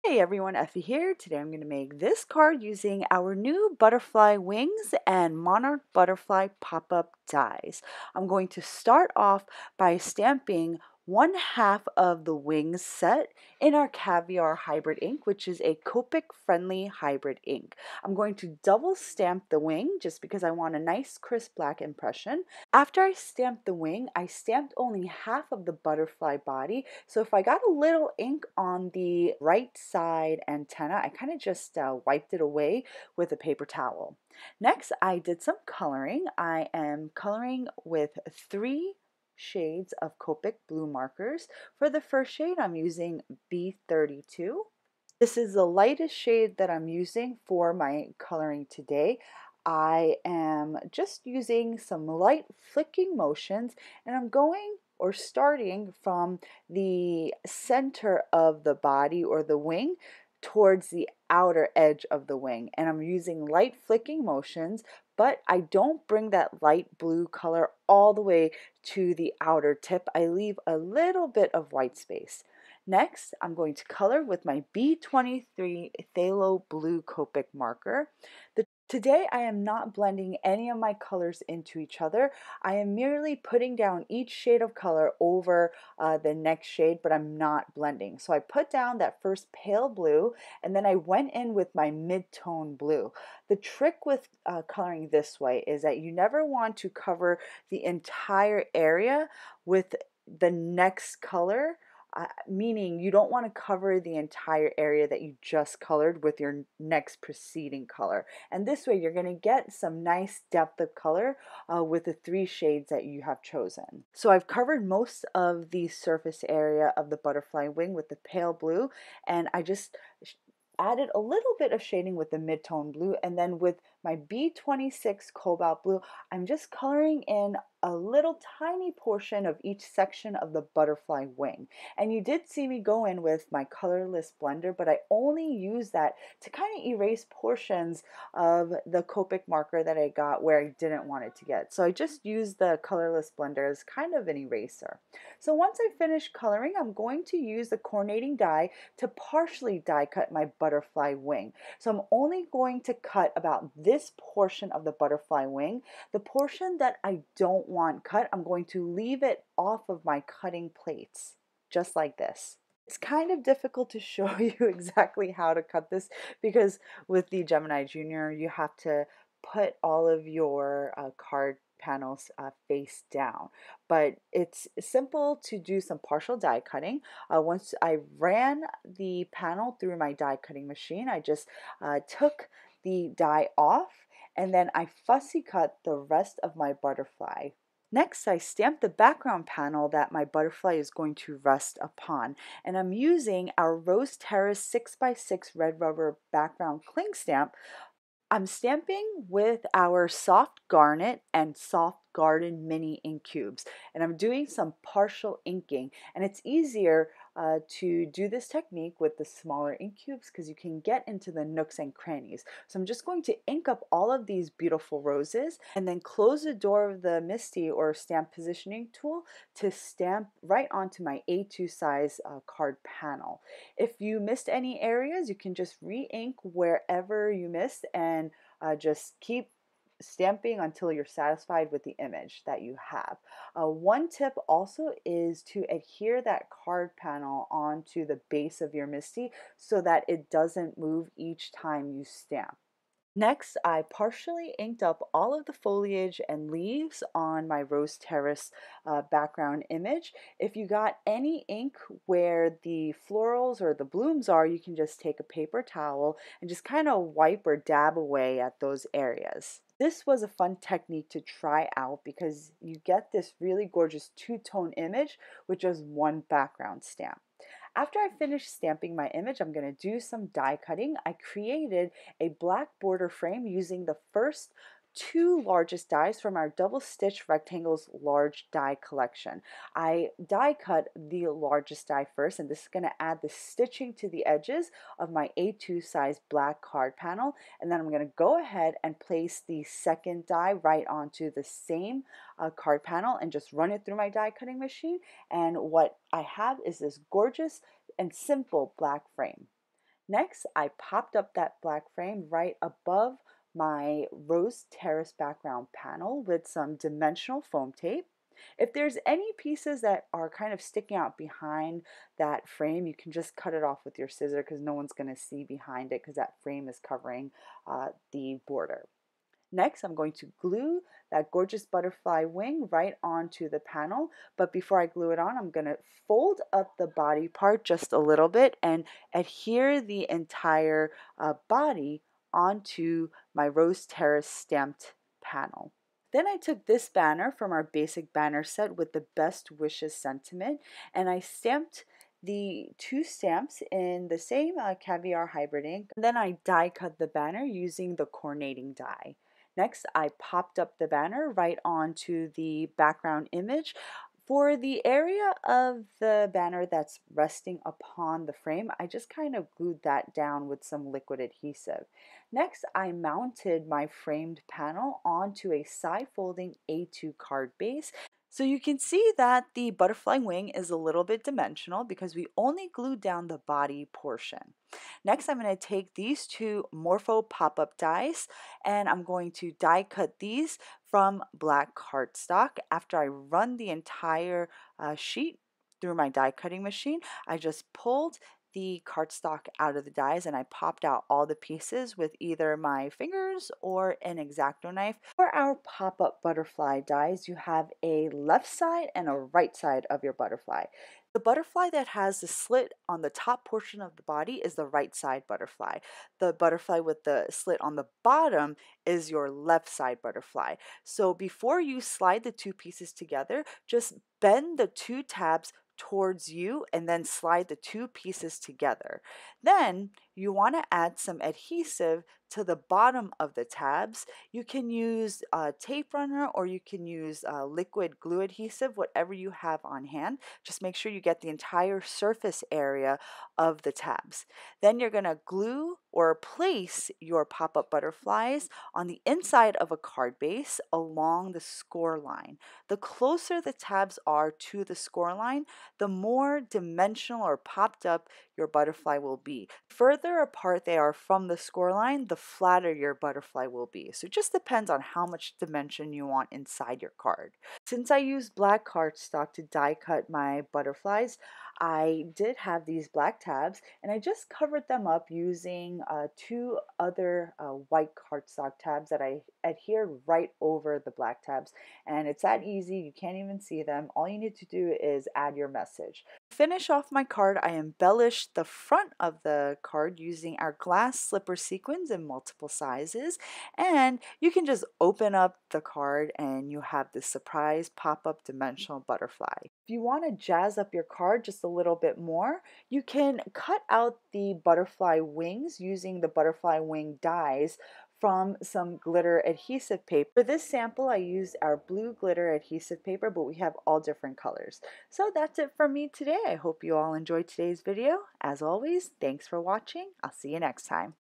Hey everyone, Effie here. Today I'm going to make this card using our new butterfly wings and monarch butterfly pop-up dies. I'm going to start off by stamping 1/2 of the wings set in our caviar hybrid ink, which is a Copic friendly hybrid ink. I'm going to double stamp the wing just because I want a nice crisp black impression. After I stamped the wing, I stamped only 1/2 of the butterfly body. So if I got a little ink on the right side antenna, I kind of just wiped it away with a paper towel. Next, I did some coloring. I am coloring with 3 shades of Copic blue markers. For the first shade, I'm using B32. This is the lightest shade that I'm using for my coloring today. I am just using some light flicking motions, and I'm going or starting from the center of the body or the wing towards the outer edge of the wing, and I'm using light flicking motions, but I don't bring that light blue color all the way to the outer tip. I leave a little bit of white space. Next, I'm going to color with my B23 Phthalo Blue Copic marker. Today, I am not blending any of my colors into each other. I am merely putting down each shade of color over the next shade, but I'm not blending. So I put down that first pale blue, and then I went in with my mid-tone blue. The trick with coloring this way is that you never want to cover the entire area with the next color. Meaning you don't want to cover the entire area that you just colored with your next preceding color. And this way you're going to get some nice depth of color with the 3 shades that you have chosen. So I've covered most of the surface area of the butterfly wing with the pale blue, and I just added a little bit of shading with the mid-tone blue, and then with my B26 cobalt blue, I'm just coloring in a little tiny portion of each section of the butterfly wing. And you did see me go in with my colorless blender, but I only use that to kind of erase portions of the Copic marker that I got where I didn't want it to get. So I just used the colorless blender as kind of an eraser. So once I finish coloring, I'm going to use the coordinating die to partially die cut my butterfly wing. So I'm only going to cut about this portion of the butterfly wing. The portion that I don't want cut, I'm going to leave it off of my cutting plates, just like this. It's kind of difficult to show you exactly how to cut this because with the Gemini Junior, you have to put all of your card panels face down. But it's simple to do some partial die cutting. Once I ran the panel through my die cutting machine, I just took the die off, and then I fussy cut the rest of my butterfly. Next, I stamped the background panel that my butterfly is going to rest upon, and I'm using our Rose Terrace 6x6 red rubber background cling stamp. I'm stamping with our soft garnet and soft garden mini ink cubes, and I'm doing some partial inking, and it's easier to do this technique with the smaller ink cubes because you can get into the nooks and crannies. So I'm just going to ink up all of these beautiful roses and then close the door of the MISTI or stamp positioning tool to stamp right onto my A2 size card panel. If you missed any areas, you can just re-ink wherever you missed and just keep stamping until you're satisfied with the image that you have. One tip also is to adhere that card panel onto the base of your MISTI so that it doesn't move each time you stamp. Next, I partially inked up all of the foliage and leaves on my Rose Terrace background image. If you got any ink where the florals or the blooms are, you can just take a paper towel and just kind of wipe or dab away at those areas. This was a fun technique to try out because you get this really gorgeous two-tone image with just one background stamp. After I finish stamping my image, I'm going to do some die cutting. I created a black border frame using the first 2 largest dies from our double stitch rectangles large die collection. I die cut the largest die first, and this is going to add the stitching to the edges of my A2 size black card panel, and then I'm going to go ahead and place the second die right onto the same card panel and just run it through my die cutting machine, and what I have is this gorgeous and simple black frame. Next, I popped up that black frame right above my rose terrace background panel with some dimensional foam tape. If there's any pieces that are kind of sticking out behind that frame, you can just cut it off with your scissor because no one's going to see behind it because that frame is covering the border. Next, I'm going to glue that gorgeous butterfly wing right onto the panel. But before I glue it on, I'm going to fold up the body part just a little bit and adhere the entire body onto my Rose Terrace stamped panel. Then I took this banner from our basic banner set with the best wishes sentiment, and I stamped the two stamps in the same caviar hybrid ink. And then I die cut the banner using the coordinating die. Next, I popped up the banner right onto the background image. For the area of the banner that's resting upon the frame, I just kind of glued that down with some liquid adhesive. Next, I mounted my framed panel onto a side folding A2 card base. So you can see that the butterfly wing is a little bit dimensional because we only glued down the body portion. Next, I'm going to take these two Morpho pop-up dies and I'm going to die cut these from black cardstock. After I run the entire sheet through my die cutting machine, I just pulled the cardstock out of the dies and I popped out all the pieces with either my fingers or an X-Acto knife. For our pop-up butterfly dies, you have a left side and a right side of your butterfly. The butterfly that has the slit on the top portion of the body is the right side butterfly. The butterfly with the slit on the bottom is your left side butterfly. So before you slide the two pieces together, just bend the two tabs towards you and then slide the two pieces together. Then you want to add some adhesive to the bottom of the tabs. You can use a tape runner or you can use liquid glue adhesive, whatever you have on hand. Just make sure you get the entire surface area of the tabs. Then you're going to glue or place your pop-up butterflies on the inside of a card base along the score line. The closer the tabs are to the score line, the more dimensional or popped up your butterfly will be. Further apart they are from the score line, the flatter your butterfly will be. So it just depends on how much dimension you want inside your card. Since I used black cardstock to die cut my butterflies, I did have these black tabs and I just covered them up using two other white cardstock tabs that I adhered right over the black tabs. And it's that easy, you can't even see them. All you need to do is add your message. To finish off my card, I embellished the front of the card using our glass slipper sequins in multiple sizes. And you can just open up the card and you have this surprise pop-up dimensional butterfly. If you want to jazz up your card just a little bit more, you can cut out the butterfly wings using the butterfly wing dies from some glitter adhesive paper. For this sample, I used our blue glitter adhesive paper, but we have all different colors. So that's it from me today. I hope you all enjoyed today's video. As always, thanks for watching. I'll see you next time.